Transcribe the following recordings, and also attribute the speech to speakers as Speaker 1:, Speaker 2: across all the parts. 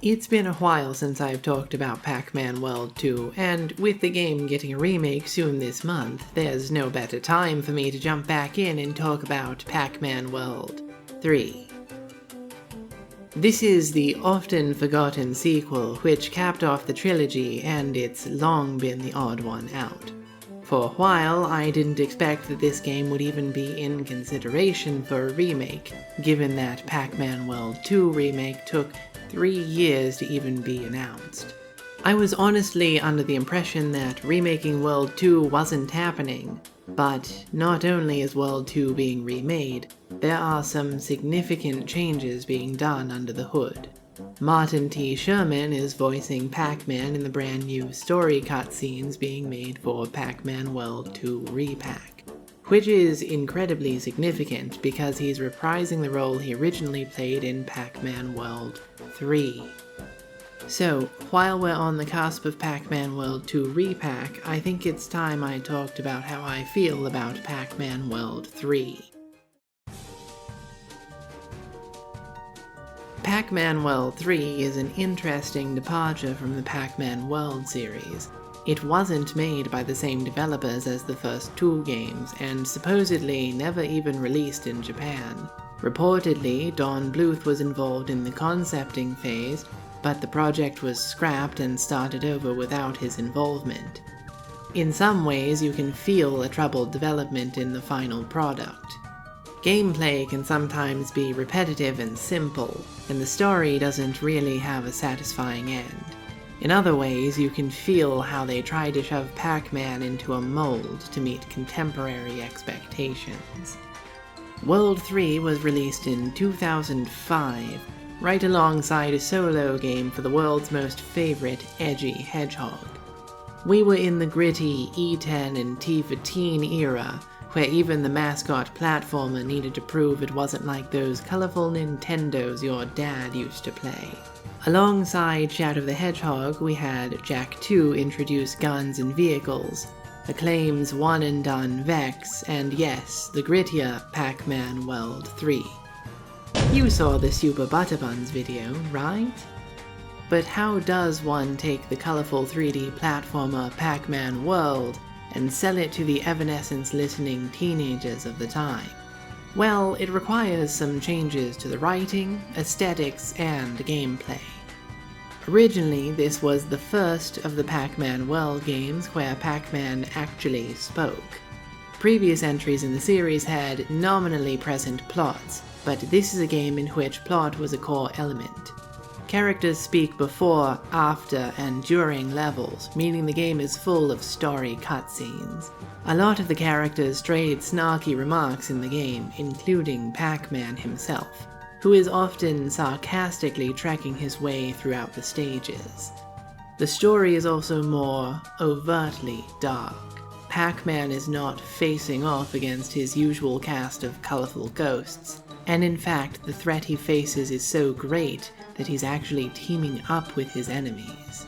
Speaker 1: It's been a while since I've talked about Pac-Man World 2, and with the game getting a remake soon this month, there's no better time for me to jump back in and talk about Pac-Man World 3. This is the often forgotten sequel which capped off the trilogy, and it's long been the odd one out. For a while, I didn't expect that this game would even be in consideration for a remake, given that Pac-Man World 2 remake took 3 years to even be announced. I was honestly under the impression that remaking World 2 wasn't happening, but not only is World 2 being remade, there are some significant changes being done under the hood. Martin T. Sherman is voicing Pac-Man in the brand new story cutscenes being made for Pac-Man World 2 Re-Pac, which is incredibly significant because he's reprising the role he originally played in Pac-Man World 3. So, while we're on the cusp of Pac-Man World 2 Re-Pac, I think it's time I talked about how I feel about Pac-Man World 3. Pac-Man World 3 is an interesting departure from the Pac-Man World series. It wasn't made by the same developers as the first two games, and supposedly never even released in Japan. Reportedly, Don Bluth was involved in the concepting phase, but the project was scrapped and started over without his involvement. In some ways, you can feel a troubled development in the final product. Gameplay can sometimes be repetitive and simple, and the story doesn't really have a satisfying end. In other ways, you can feel how they try to shove Pac-Man into a mold to meet contemporary expectations. World 3 was released in 2005, right alongside a solo game for the world's most favorite edgy hedgehog. We were in the gritty E10 and T for Teen era, where even the mascot platformer needed to prove it wasn't like those colorful Nintendos your dad used to play. Alongside Shadow the Hedgehog, we had Jak 2 introduce guns and vehicles, Acclaim's one-and-done Vex, and yes, the grittier Pac-Man World 3. You saw the Super Butterbuns video, right? But how does one take the colorful 3D platformer Pac-Man World and sell it to the Evanescence-listening teenagers of the time? Well, it requires some changes to the writing, aesthetics, and gameplay. Originally, this was the first of the Pac-Man World games where Pac-Man actually spoke. Previous entries in the series had nominally present plots, but this is a game in which plot was a core element. Characters speak before, after, and during levels, meaning the game is full of story cutscenes. A lot of the characters trade snarky remarks in the game, including Pac-Man himself, who is often sarcastically trekking his way throughout the stages. The story is also more overtly dark. Pac-Man is not facing off against his usual cast of colorful ghosts, and in fact the threat he faces is so great that he's actually teaming up with his enemies.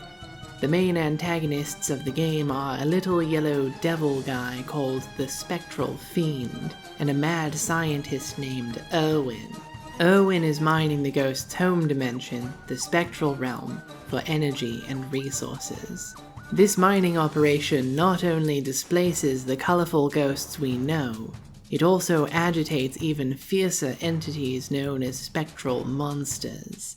Speaker 1: The main antagonists of the game are a little yellow devil guy called the Spectral Fiend, and a mad scientist named Irwin. Irwin is mining the ghost's home dimension, the Spectral Realm, for energy and resources. This mining operation not only displaces the colorful ghosts we know, it also agitates even fiercer entities known as spectral monsters.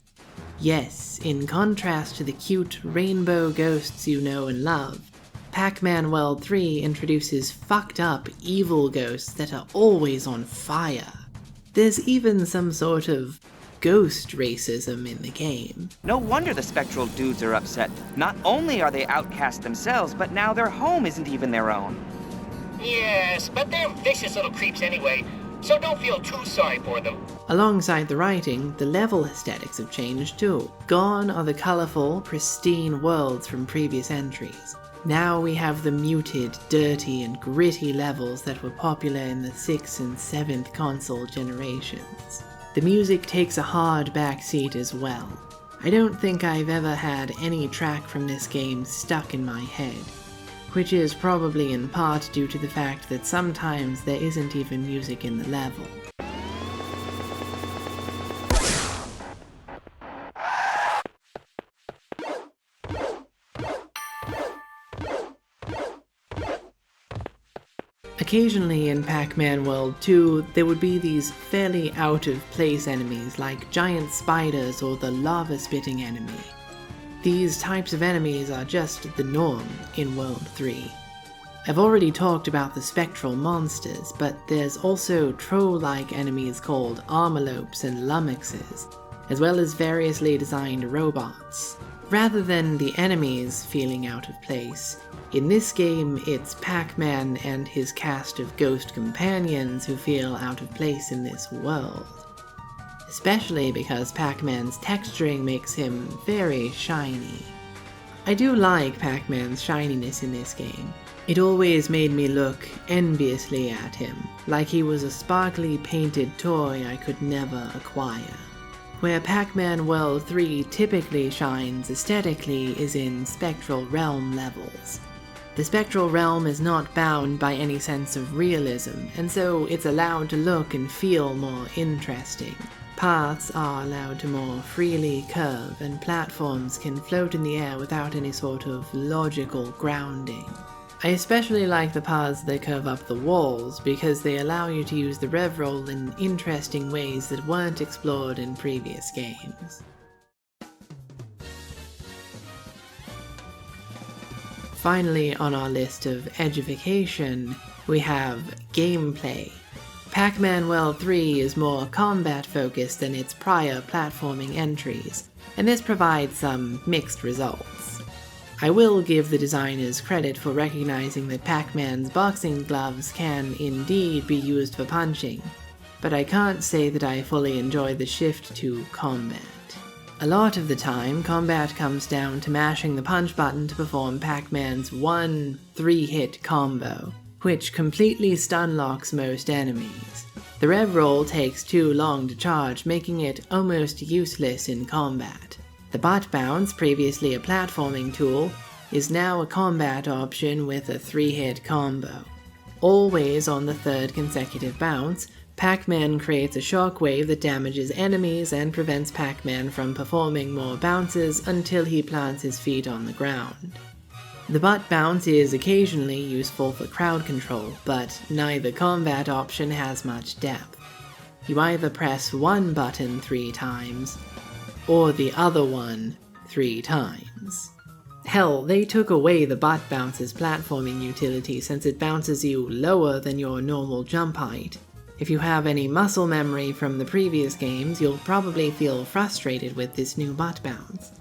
Speaker 1: Yes, in contrast to the cute rainbow ghosts you know and love, Pac-Man World 3 introduces fucked up evil ghosts that are always on fire. There's even some sort of ghost racism in the game.
Speaker 2: No wonder the spectral dudes are upset. Not only are they outcast themselves, but now their home isn't even their own.
Speaker 3: Yes, but they're vicious little creeps anyway, so don't feel too sorry for them.
Speaker 1: Alongside the writing, the level aesthetics have changed too. Gone are the colorful, pristine worlds from previous entries. Now we have the muted, dirty, and gritty levels that were popular in the 6th and 7th console generations. The music takes a hard backseat as well. I don't think I've ever had any track from this game stuck in my head, which is probably in part due to the fact that sometimes there isn't even music in the level. Occasionally in Pac-Man World 2, there would be these fairly out-of-place enemies like giant spiders or the lava-spitting enemy. These types of enemies are just the norm in World 3. I've already talked about the spectral monsters, but there's also troll-like enemies called armorlopes and lummoxes, as well as variously designed robots. Rather than the enemies feeling out of place, in this game it's Pac-Man and his cast of ghost companions who feel out of place in this world. Especially because Pac-Man's texturing makes him very shiny. I do like Pac-Man's shininess in this game. It always made me look enviously at him, like he was a sparkly painted toy I could never acquire. Where Pac-Man World 3 typically shines aesthetically is in Spectral Realm levels. The Spectral Realm is not bound by any sense of realism, and so it's allowed to look and feel more interesting. Paths are allowed to more freely curve, and platforms can float in the air without any sort of logical grounding. I especially like the paths that curve up the walls, because they allow you to use the rev roll in interesting ways that weren't explored in previous games. Finally, on our list of edgification, we have gameplay. Pac-Man World 3 is more combat-focused than its prior platforming entries, and this provides some mixed results. I will give the designers credit for recognizing that Pac-Man's boxing gloves can indeed be used for punching, but I can't say that I fully enjoy the shift to combat. A lot of the time, combat comes down to mashing the punch button to perform Pac-Man's one 3-hit combo, which completely stun-locks most enemies. The rev roll takes too long to charge, making it almost useless in combat. The butt bounce, previously a platforming tool, is now a combat option with a 3-hit combo. Always on the third consecutive bounce, Pac-Man creates a shockwave that damages enemies and prevents Pac-Man from performing more bounces until he plants his feet on the ground. The butt bounce is occasionally useful for crowd control, but neither combat option has much depth. You either press one button 3 times, or the other one 3 times. Hell, they took away the butt bounce's platforming utility since it bounces you lower than your normal jump height. If you have any muscle memory from the previous games, you'll probably feel frustrated with this new butt bounce.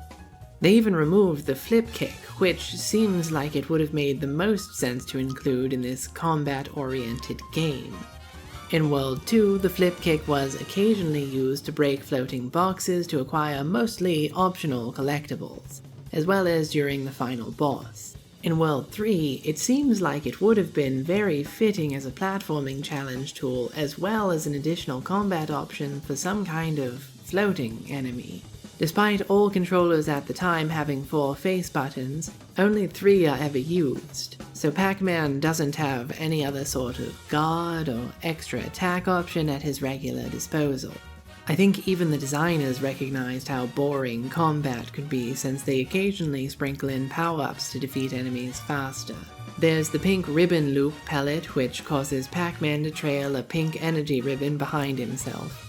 Speaker 1: They even removed the flip kick, which seems like it would have made the most sense to include in this combat-oriented game. In World 2, the flip kick was occasionally used to break floating boxes to acquire mostly optional collectibles, as well as during the final boss. In World 3, it seems like it would have been very fitting as a platforming challenge tool, as well as an additional combat option for some kind of floating enemy. Despite all controllers at the time having 4 face buttons, only 3 are ever used, so Pac-Man doesn't have any other sort of guard or extra attack option at his regular disposal. I think even the designers recognized how boring combat could be, since they occasionally sprinkle in power-ups to defeat enemies faster. There's the pink ribbon loop pellet, which causes Pac-Man to trail a pink energy ribbon behind himself.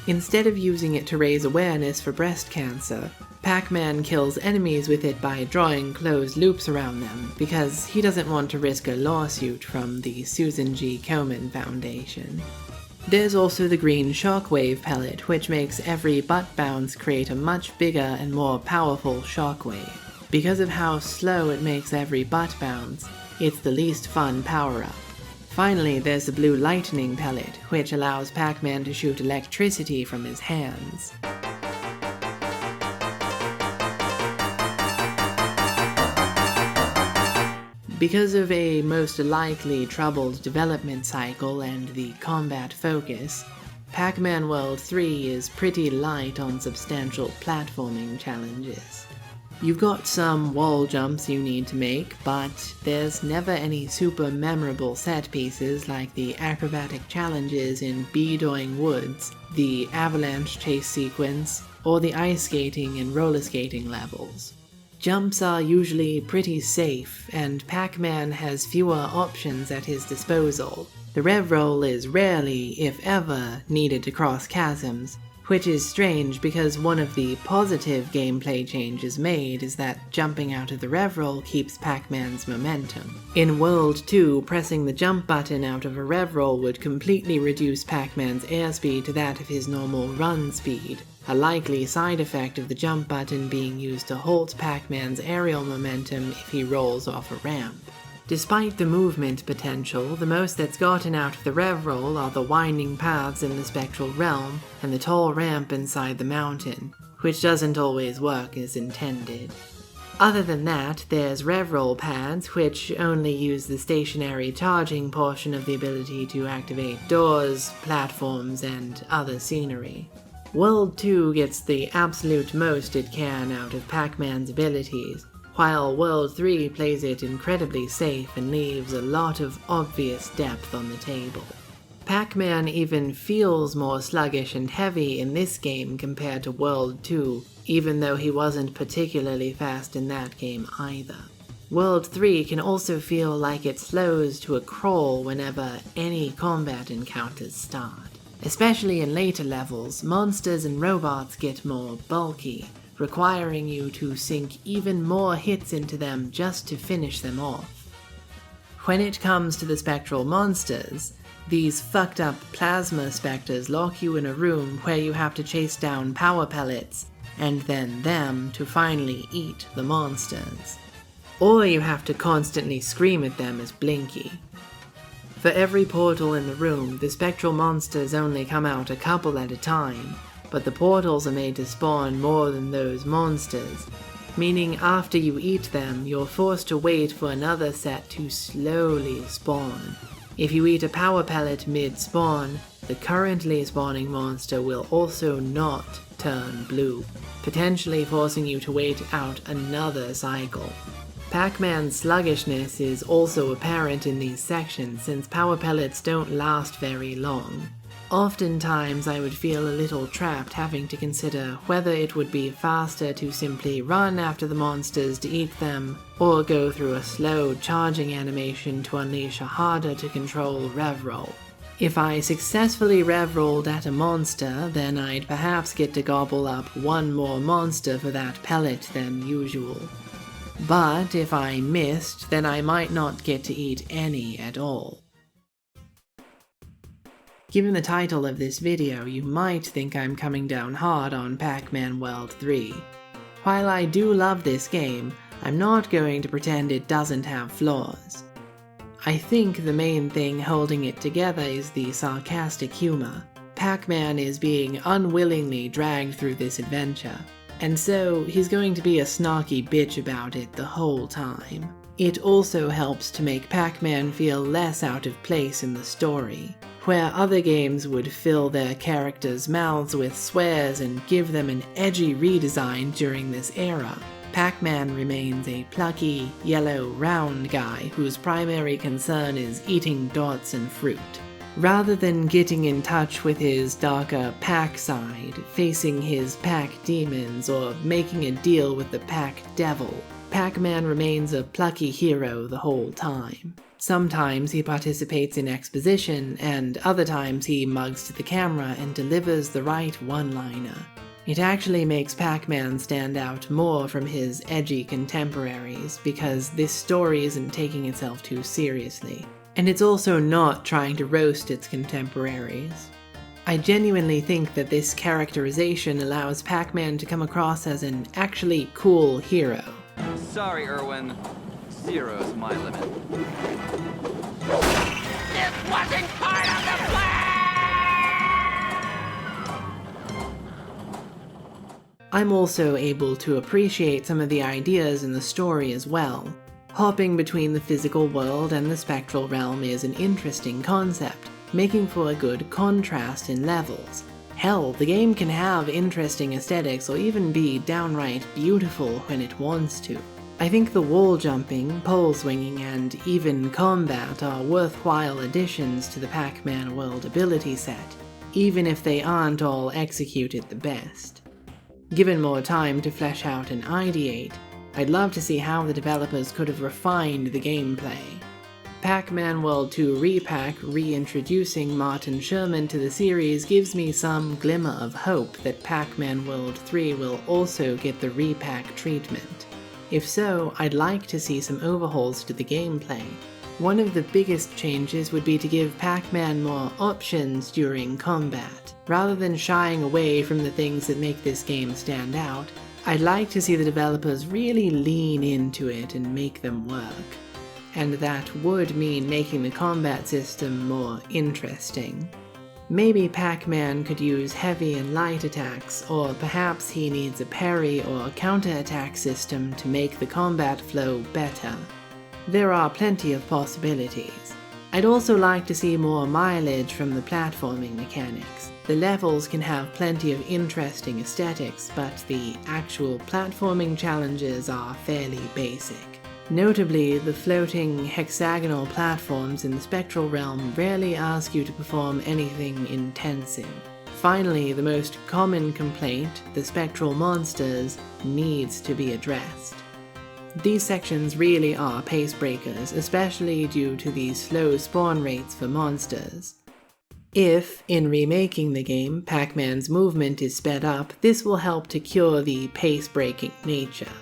Speaker 1: Instead of using it to raise awareness for breast cancer, Pac-Man kills enemies with it by drawing closed loops around them, because he doesn't want to risk a lawsuit from the Susan G. Komen Foundation. There's also the green shockwave pellet, which makes every butt bounce create a much bigger and more powerful shockwave. Because of how slow it makes every butt bounce, it's the least fun power-up. Finally, there's the blue lightning pellet, which allows Pac-Man to shoot electricity from his hands. Because of a most likely troubled development cycle and the combat focus, Pac-Man World 3 is pretty light on substantial platforming challenges. You've got some wall jumps you need to make, but there's never any super memorable set pieces like the acrobatic challenges in Bedoing Woods, the avalanche chase sequence, or the ice skating and roller skating levels. jumps are usually pretty safe, and Pac-Man has fewer options at his disposal. The rev roll is rarely, if ever, needed to cross chasms, which is strange because one of the positive gameplay changes made is that jumping out of the rev roll keeps Pac-Man's momentum. In World 2, pressing the jump button out of a rev roll would completely reduce Pac-Man's airspeed to that of his normal run speed, a likely side effect of the jump button being used to halt Pac-Man's aerial momentum if he rolls off a ramp. Despite the movement potential, the most that's gotten out of the rev roll are the winding paths in the spectral realm and the tall ramp inside the mountain, which doesn't always work as intended. Other than that, there's rev roll pads, which only use the stationary charging portion of the ability to activate doors, platforms, and other scenery. World 2 gets the absolute most it can out of Pac-Man's abilities, while World 3 plays it incredibly safe and leaves a lot of obvious depth on the table. Pac-Man even feels more sluggish and heavy in this game compared to World 2, even though he wasn't particularly fast in that game either. World 3 can also feel like it slows to a crawl whenever any combat encounters start. Especially in later levels, monsters and robots get more bulky, requiring you to sink even more hits into them just to finish them off. When it comes to the spectral monsters, these fucked up plasma specters lock you in a room where you have to chase down power pellets, and then them to finally eat the monsters. Or you have to constantly scream at them as Blinky. For every portal in the room, the spectral monsters only come out a couple at a time, but the portals are made to spawn more than those monsters, meaning after you eat them, you're forced to wait for another set to slowly spawn. If you eat a power pellet mid-spawn, the currently spawning monster will also not turn blue, potentially forcing you to wait out another cycle. Pac-Man's sluggishness is also apparent in these sections since power pellets don't last very long. Oftentimes I would feel a little trapped having to consider whether it would be faster to simply run after the monsters to eat them, or go through a slow charging animation to unleash a harder to control rev roll. If I successfully rev rolled at a monster, then I'd perhaps get to gobble up one more monster for that pellet than usual. But if I missed, then I might not get to eat any at all. Given the title of this video, you might think I'm coming down hard on Pac-Man World 3. While I do love this game, I'm not going to pretend it doesn't have flaws. I think the main thing holding it together is the sarcastic humor. Pac-Man is being unwillingly dragged through this adventure, and so he's going to be a snarky bitch about it the whole time. It also helps to make Pac-Man feel less out of place in the story. Where other games would fill their characters' mouths with swears and give them an edgy redesign during this era, Pac-Man remains a plucky, yellow, round guy whose primary concern is eating dots and fruit. Rather than getting in touch with his darker Pac side, facing his Pac demons, or making a deal with the Pac devil, Pac-Man remains a plucky hero the whole time. Sometimes he participates in exposition, and other times he mugs to the camera and delivers the right one-liner. It actually makes Pac-Man stand out more from his edgy contemporaries, because this story isn't taking itself too seriously. And it's also not trying to roast its contemporaries. I genuinely think that this characterization allows Pac-Man to come across as an actually cool hero.
Speaker 4: Sorry, Irwin. 0 is my limit.
Speaker 3: This wasn't part of the plan!
Speaker 1: I'm also able to appreciate some of the ideas in the story as well. Hopping between the physical world and the spectral realm is an interesting concept, making for a good contrast in levels. Hell, the game can have interesting aesthetics or even be downright beautiful when it wants to. I think the wall jumping, pole swinging, and even combat are worthwhile additions to the Pac-Man world ability set, even if they aren't all executed the best. Given more time to flesh out and ideate, I'd love to see how the developers could have refined the gameplay. Pac-Man World 2 Re-Pac reintroducing Martin Sherman to the series gives me some glimmer of hope that Pac-Man World 3 will also get the Re-Pac treatment. If so, I'd like to see some overhauls to the gameplay. One of the biggest changes would be to give Pac-Man more options during combat. Rather than shying away from the things that make this game stand out, I'd like to see the developers really lean into it and make them work. And that would mean making the combat system more interesting. Maybe Pac-Man could use heavy and light attacks, or perhaps he needs a parry or counter-attack system to make the combat flow better. There are plenty of possibilities. I'd also like to see more mileage from the platforming mechanics. The levels can have plenty of interesting aesthetics, but the actual platforming challenges are fairly basic. Notably, the floating hexagonal platforms in the Spectral Realm rarely ask you to perform anything intensive. Finally, the most common complaint, the spectral monsters, needs to be addressed. These sections really are pace breakers, especially due to the slow spawn rates for monsters. If, in remaking the game, Pac-Man's movement is sped up, this will help to cure the pace-breaking nature.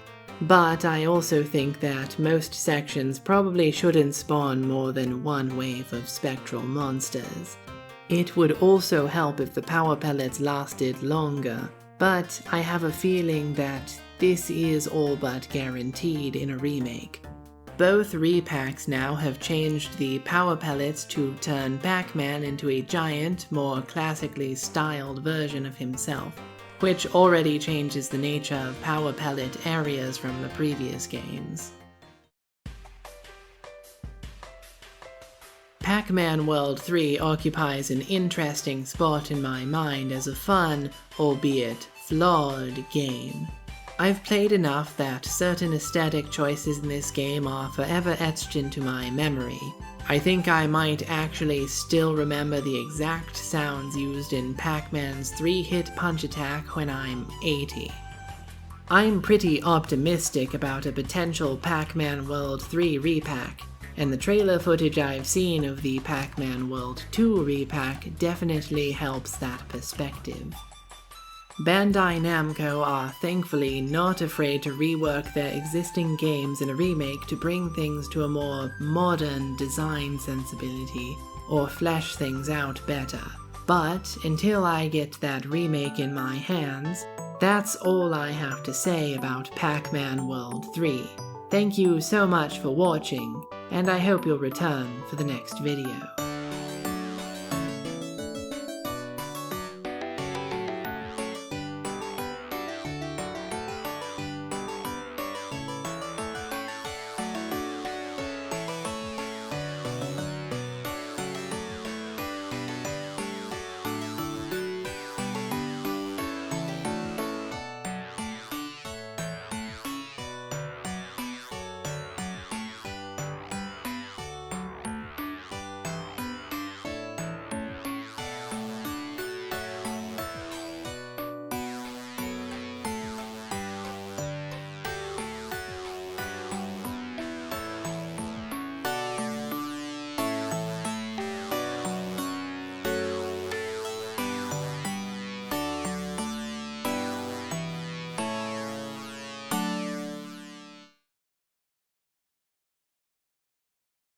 Speaker 1: But I also think that most sections probably shouldn't spawn more than one wave of spectral monsters. It would also help if the power pellets lasted longer, but I have a feeling that this is all but guaranteed in a remake. Both Re-Pacs now have changed the power pellets to turn Pac-Man into a giant, more classically styled version of himself, which already changes the nature of power pellet areas from the previous games. Pac-Man World 3 occupies an interesting spot in my mind as a fun, albeit flawed, game. I've played enough that certain aesthetic choices in this game are forever etched into my memory. I think I might actually still remember the exact sounds used in Pac-Man's 3-hit punch attack when I'm 80. I'm pretty optimistic about a potential Pac-Man World 3 Re-Pac, and the trailer footage I've seen of the Pac-Man World 2 Re-Pac definitely helps that perspective. Bandai Namco are thankfully not afraid to rework their existing games in a remake to bring things to a more modern design sensibility, or flesh things out better. But until I get that remake in my hands, that's all I have to say about Pac-Man World 3. Thank you so much for watching, and I hope you'll return for the next video.